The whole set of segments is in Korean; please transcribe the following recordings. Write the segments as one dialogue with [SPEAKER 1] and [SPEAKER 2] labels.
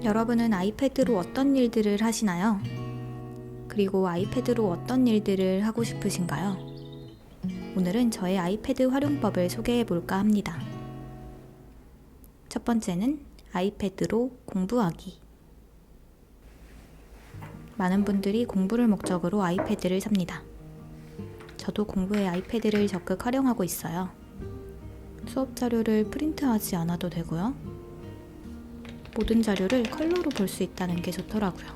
[SPEAKER 1] 여러분은 아이패드로 어떤 일들을 하시나요? 그리고 아이패드로 어떤 일들을 하고 싶으신가요? 오늘은 저의 아이패드 활용법을 소개해 볼까 합니다. 첫 번째는 아이패드로 공부하기. 많은 분들이 공부를 목적으로 아이패드를 삽니다. 저도 공부에 아이패드를 적극 활용하고 있어요. 수업 자료를 프린트하지 않아도 되고요. 모든 자료를 컬러로 볼 수 있다는 게 좋더라고요.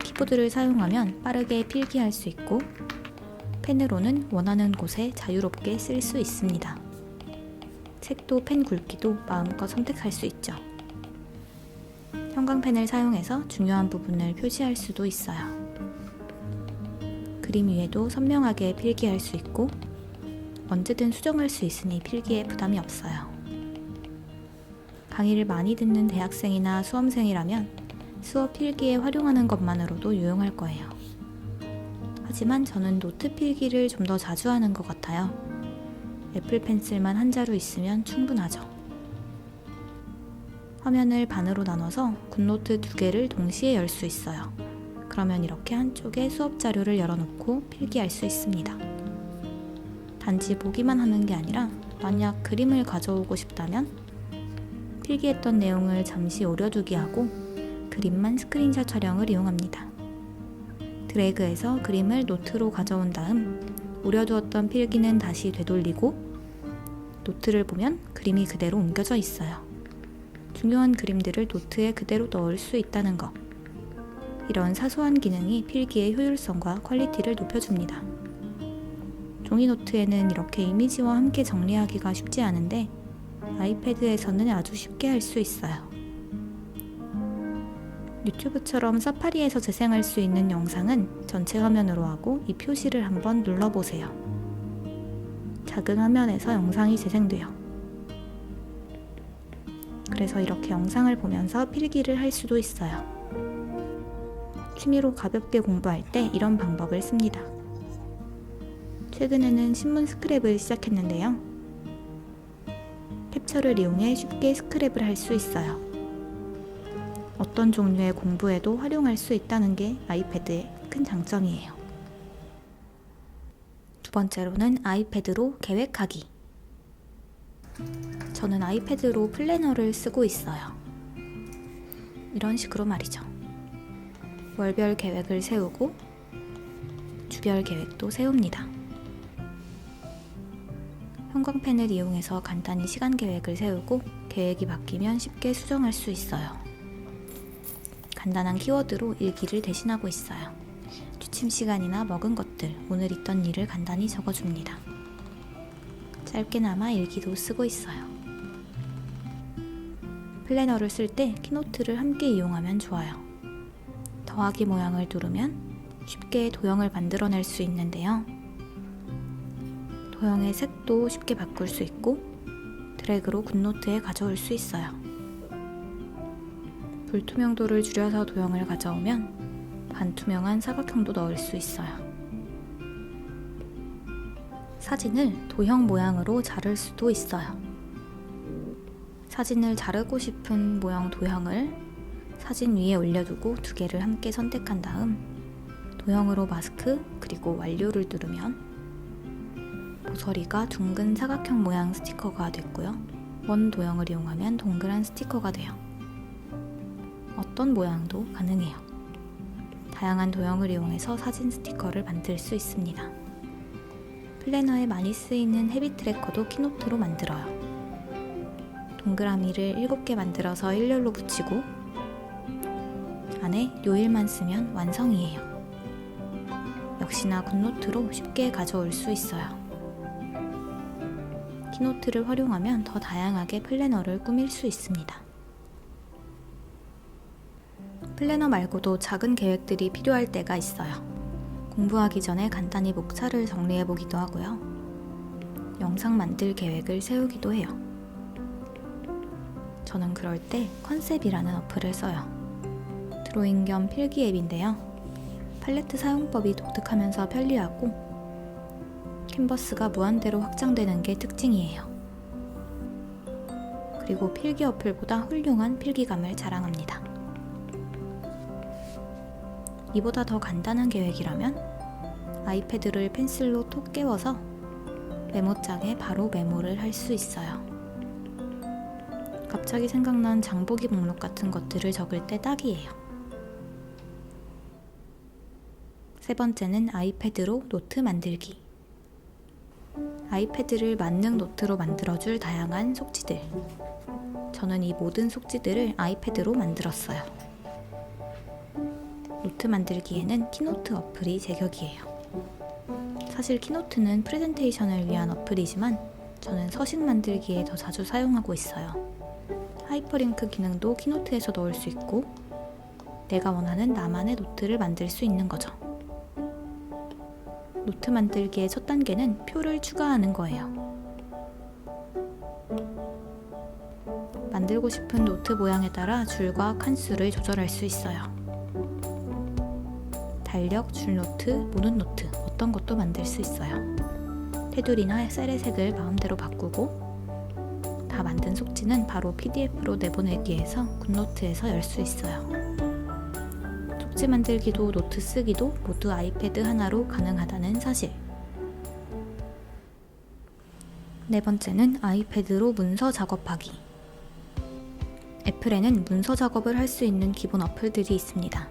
[SPEAKER 1] 키보드를 사용하면 빠르게 필기할 수 있고 펜으로는 원하는 곳에 자유롭게 쓸 수 있습니다. 색도 펜 굵기도 마음껏 선택할 수 있죠. 형광펜을 사용해서 중요한 부분을 표시할 수도 있어요. 그림 위에도 선명하게 필기할 수 있고 언제든 수정할 수 있으니 필기에 부담이 없어요. 강의를 많이 듣는 대학생이나 수험생이라면 수업 필기에 활용하는 것만으로도 유용할 거예요. 하지만 저는 노트 필기를 좀 더 자주 하는 것 같아요. 애플 펜슬만 한 자루 있으면 충분하죠. 화면을 반으로 나눠서 굿노트 2개를 동시에 열 수 있어요. 그러면 이렇게 한쪽에 수업 자료를 열어놓고 필기할 수 있습니다. 단지 보기만 하는 게 아니라 만약 그림을 가져오고 싶다면 필기했던 내용을 잠시 오려두기 하고 그림만 스크린샷 촬영을 이용합니다. 드래그해서 그림을 노트로 가져온 다음 오려두었던 필기는 다시 되돌리고 노트를 보면 그림이 그대로 옮겨져 있어요. 중요한 그림들을 노트에 그대로 넣을 수 있다는 것. 이런 사소한 기능이 필기의 효율성과 퀄리티를 높여줍니다. 종이 노트에는 이렇게 이미지와 함께 정리하기가 쉽지 않은데 아이패드에서는 아주 쉽게 할 수 있어요. 유튜브처럼 사파리에서 재생할 수 있는 영상은 전체 화면으로 하고 이 표시를 한번 눌러보세요. 작은 화면에서 영상이 재생돼요. 그래서 이렇게 영상을 보면서 필기를 할 수도 있어요. 취미로 가볍게 공부할 때 이런 방법을 씁니다. 최근에는 신문 스크랩을 시작했는데요. 캡처를 이용해 쉽게 스크랩을 할 수 있어요. 어떤 종류의 공부에도 활용할 수 있다는 게 아이패드의 큰 장점이에요. 두 번째로는 아이패드로 계획하기. 저는 아이패드로 플래너를 쓰고 있어요. 이런 식으로 말이죠. 월별 계획을 세우고 주별 계획도 세웁니다. 형광펜을 이용해서 간단히 시간 계획을 세우고 계획이 바뀌면 쉽게 수정할 수 있어요. 간단한 키워드로 일기를 대신하고 있어요. 취침 시간이나 먹은 것들, 오늘 있던 일을 간단히 적어줍니다. 짧게나마 일기도 쓰고 있어요. 플래너를 쓸 때 키노트를 함께 이용하면 좋아요. 더하기 모양을 누르면 쉽게 도형을 만들어낼 수 있는데요. 도형의 색도 쉽게 바꿀 수 있고 드래그로 굿노트에 가져올 수 있어요. 불투명도를 줄여서 도형을 가져오면 반투명한 사각형도 넣을 수 있어요. 사진을 도형 모양으로 자를 수도 있어요. 사진을 자르고 싶은 모형 도형을 사진 위에 올려두고 2개를 함께 선택한 다음 도형으로 마스크 그리고 완료를 누르면 모서리가 둥근 사각형 모양 스티커가 됐고요. 원 도형을 이용하면 동그란 스티커가 돼요. 어떤 모양도 가능해요. 다양한 도형을 이용해서 사진 스티커를 만들 수 있습니다. 플래너에 많이 쓰이는 헤비 트래커도 키노트로 만들어요. 동그라미를 7개 만들어서 일렬로 붙이고 안에 요일만 쓰면 완성이에요. 역시나 굿노트로 쉽게 가져올 수 있어요. 키노트를 활용하면 더 다양하게 플래너를 꾸밀 수 있습니다. 플래너 말고도 작은 계획들이 필요할 때가 있어요. 공부하기 전에 간단히 목차를 정리해보기도 하고요. 영상 만들 계획을 세우기도 해요. 저는 그럴 때 컨셉이라는 어플을 써요. 드로잉 겸 필기 앱인데요. 팔레트 사용법이 독특하면서 편리하고 캔버스가 무한대로 확장되는 게 특징이에요. 그리고 필기 어플보다 훌륭한 필기감을 자랑합니다. 이보다 더 간단한 계획이라면 아이패드를 펜슬로 톡 깨워서 메모장에 바로 메모를 할 수 있어요. 갑자기 생각난 장보기 목록 같은 것들을 적을 때 딱이에요. 세 번째는 아이패드로 노트 만들기. 아이패드를 만능 노트로 만들어줄 다양한 속지들. 저는 이 모든 속지들을 아이패드로 만들었어요. 노트 만들기에는 키노트 어플이 제격이에요. 사실 키노트는 프레젠테이션을 위한 어플이지만 저는 서식 만들기에 더 자주 사용하고 있어요. 하이퍼링크 기능도 키노트에서 넣을 수 있고 내가 원하는 나만의 노트를 만들 수 있는 거죠. 노트 만들기의 첫 단계는 표를 추가하는 거예요. 만들고 싶은 노트 모양에 따라 줄과 칸수를 조절할 수 있어요. 달력, 줄노트, 모눈 노트 어떤 것도 만들 수 있어요. 테두리나 셀의 색을 마음대로 바꾸고 다 만든 속지는 바로 PDF로 내보내기에서 굿노트에서 열 수 있어요. 속지 만들기도 노트 쓰기도 모두 아이패드 하나로 가능하다는 사실. 네 번째는 아이패드로 문서 작업하기. 애플에는 문서 작업을 할 수 있는 기본 어플들이 있습니다.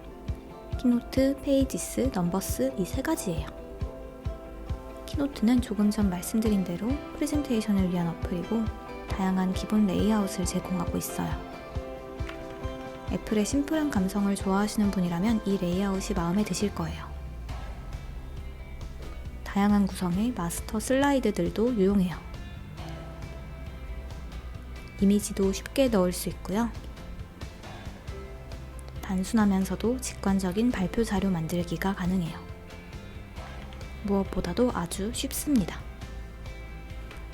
[SPEAKER 1] 키노트, 페이지스, 넘버스 이 세 가지예요. 키노트는 조금 전 말씀드린 대로 프레젠테이션을 위한 어플이고 다양한 기본 레이아웃을 제공하고 있어요. 애플의 심플한 감성을 좋아하시는 분이라면 이 레이아웃이 마음에 드실 거예요. 다양한 구성의 마스터 슬라이드들도 유용해요. 이미지도 쉽게 넣을 수 있고요. 단순하면서도 직관적인 발표 자료 만들기가 가능해요. 무엇보다도 아주 쉽습니다.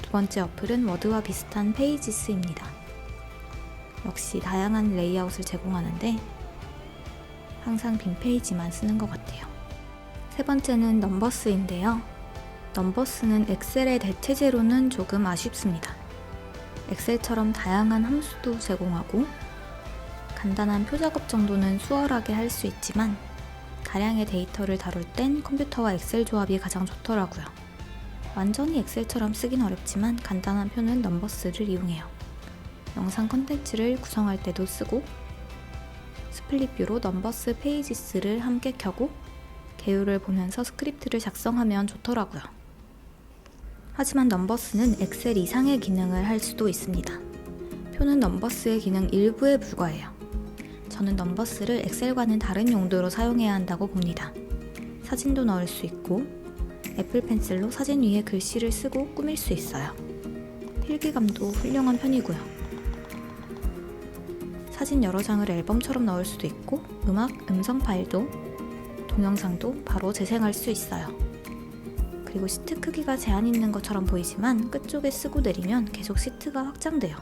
[SPEAKER 1] 두 번째 어플은 워드와 비슷한 페이지스입니다. 역시 다양한 레이아웃을 제공하는데 항상 빈 페이지만 쓰는 것 같아요. 세 번째는 넘버스인데요. 넘버스는 엑셀의 대체제로는 조금 아쉽습니다. 엑셀처럼 다양한 함수도 제공하고 간단한 표 작업 정도는 수월하게 할 수 있지만 다량의 데이터를 다룰 땐 컴퓨터와 엑셀 조합이 가장 좋더라고요. 완전히 엑셀처럼 쓰긴 어렵지만 간단한 표는 넘버스를 이용해요. 영상 콘텐츠를 구성할 때도 쓰고 스플릿뷰로 넘버스 페이지스를 함께 켜고 개요를 보면서 스크립트를 작성하면 좋더라고요. 하지만 넘버스는 엑셀 이상의 기능을 할 수도 있습니다. 표는 넘버스의 기능 일부에 불과해요. 저는 넘버스를 엑셀과는 다른 용도로 사용해야 한다고 봅니다. 사진도 넣을 수 있고 애플 펜슬로 사진 위에 글씨를 쓰고 꾸밀 수 있어요. 필기감도 훌륭한 편이고요. 사진 여러 장을 앨범처럼 넣을 수도 있고 음악, 음성 파일도 동영상도 바로 재생할 수 있어요. 그리고 시트 크기가 제한 있는 것처럼 보이지만 끝쪽에 쓰고 내리면 계속 시트가 확장돼요.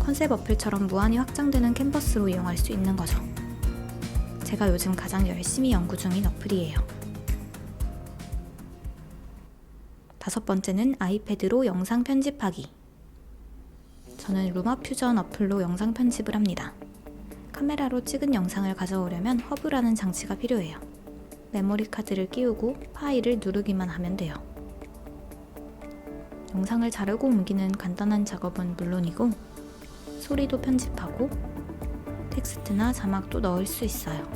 [SPEAKER 1] 컨셉 어플처럼 무한히 확장되는 캔버스로 이용할 수 있는 거죠. 제가 요즘 가장 열심히 연구 중인 어플이에요. 다섯 번째는 아이패드로 영상 편집하기. 저는 루마퓨전 어플로 영상 편집을 합니다. 카메라로 찍은 영상을 가져오려면 허브라는 장치가 필요해요. 메모리 카드를 끼우고 파일을 누르기만 하면 돼요. 영상을 자르고 옮기는 간단한 작업은 물론이고 소리도 편집하고 텍스트나 자막도 넣을 수 있어요.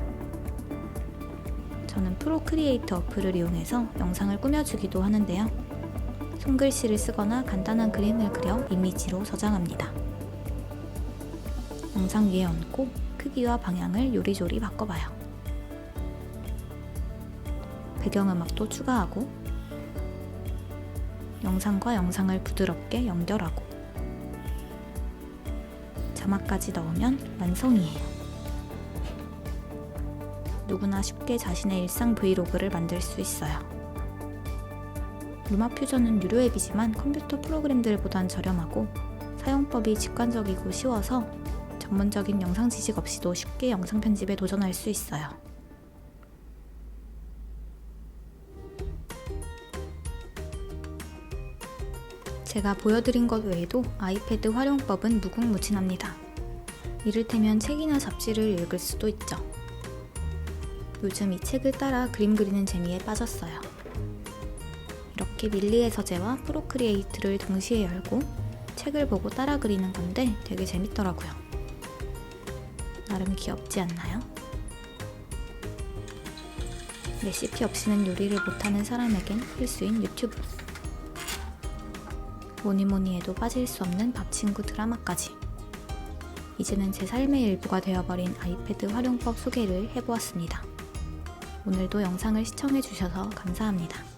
[SPEAKER 1] 저는 프로크리에이터 어플을 이용해서 영상을 꾸며주기도 하는데요. 손글씨를 쓰거나 간단한 그림을 그려 이미지로 저장합니다. 영상 위에 얹고 크기와 방향을 요리조리 바꿔봐요. 배경음악도 추가하고 영상과 영상을 부드럽게 연결하고 자막까지 넣으면 완성이에요. 누구나 쉽게 자신의 일상 브이로그를 만들 수 있어요. 루마퓨전은 유료 앱이지만 컴퓨터 프로그램들보단 저렴하고 사용법이 직관적이고 쉬워서 전문적인 영상 지식 없이도 쉽게 영상 편집에 도전할 수 있어요. 제가 보여드린 것 외에도 아이패드 활용법은 무궁무진합니다. 이를테면 책이나 잡지를 읽을 수도 있죠. 요즘 이 책을 따라 그림 그리는 재미에 빠졌어요. 이렇게 밀리의 서재와 프로크리에이트를 동시에 열고 책을 보고 따라 그리는 건데 되게 재밌더라고요. 나름 귀엽지 않나요? 레시피 없이는 요리를 못하는 사람에겐 필수인 유튜브. 뭐니뭐니 해도 빠질 수 없는 밥친구 드라마까지. 이제는 제 삶의 일부가 되어버린 아이패드 활용법 소개를 해보았습니다. 오늘도 영상을 시청해주셔서 감사합니다.